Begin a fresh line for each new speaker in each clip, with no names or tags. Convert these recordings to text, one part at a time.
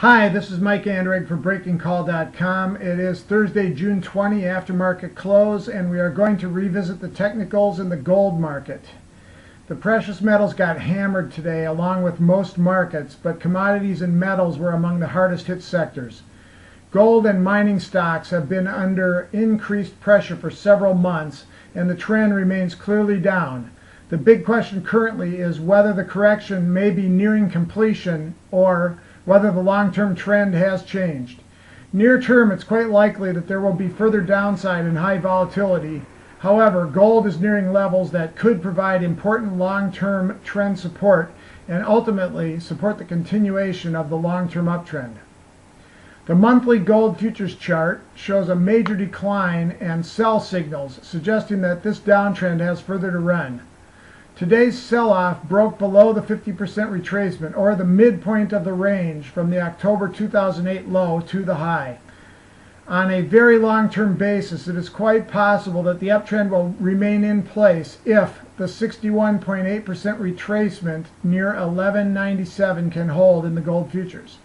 Hi, this is Mike Andreg for BreakingCall.com. It is Thursday, June 20 after market close, and we are going to revisit the technicals in the gold market. The precious metals got hammered today along with most markets, but commodities and metals were among the hardest hit sectors. Gold and mining stocks have been under increased pressure for several months, and the trend remains clearly down. The big question currently is whether the correction may be nearing completion or whether the long-term trend has changed. Near term, it's quite likely that there will be further downside and high volatility. However, gold is nearing levels that could provide important long-term trend support and ultimately support the continuation of the long-term uptrend. The monthly gold futures chart shows a major decline and sell signals, suggesting that this downtrend has further to run. Today's sell-off broke below the 50% retracement, or the midpoint of the range from the October 2008 low to the high. On a very long-term basis, it is quite possible that the uptrend will remain in place if the 61.8% retracement near 1197 can hold in the gold futures.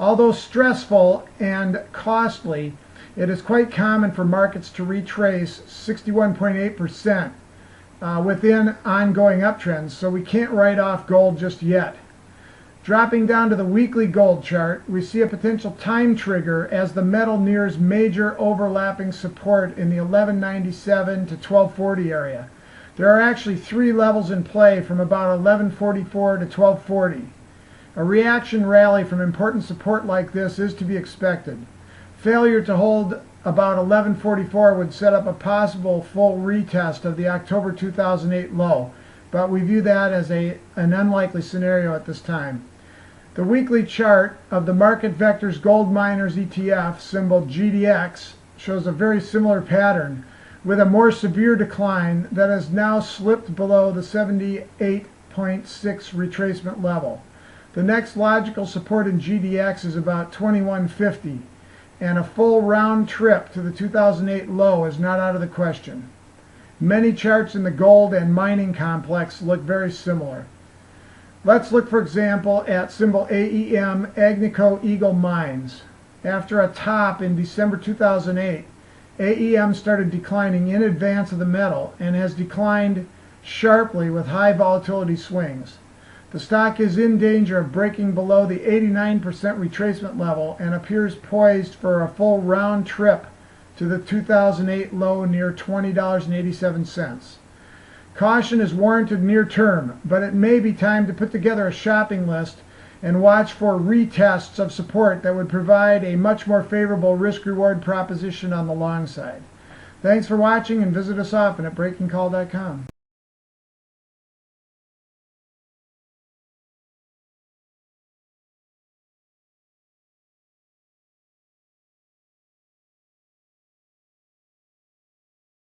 Although stressful and costly, it is quite common for markets to retrace 61.8% within ongoing uptrends, so we can't write off gold just yet. Dropping down to the weekly gold chart, we see a potential time trigger as the metal nears major overlapping support in the 1197 to 1240 area. There are actually three levels in play from about 1144 to 1240. A reaction rally from important support like this is to be expected. Failure to hold about 1144 would set up a possible full retest of the October 2008 low, but we view that as an unlikely scenario at this time. The weekly chart of the Market Vectors Gold Miners ETF, symbol GDX, shows a very similar pattern with a more severe decline that has now slipped below the 78.6 retracement level. The next logical support in GDX is about 2150. And a full round trip to the 2008 low is not out of the question. Many charts in the gold and mining complex look very similar. Let's look, for example, at symbol AEM, Agnico Eagle Mines. After a top in December 2008, AEM started declining in advance of the metal and has declined sharply with high volatility swings. The stock is in danger of breaking below the 89% retracement level and appears poised for a full round trip to the 2008 low near $20.87. Caution is warranted near term, but it may be time to put together a shopping list and watch for retests of support that would provide a much more favorable risk-reward proposition on the long side. Thanks for watching, and visit us often at BreakingCall.com.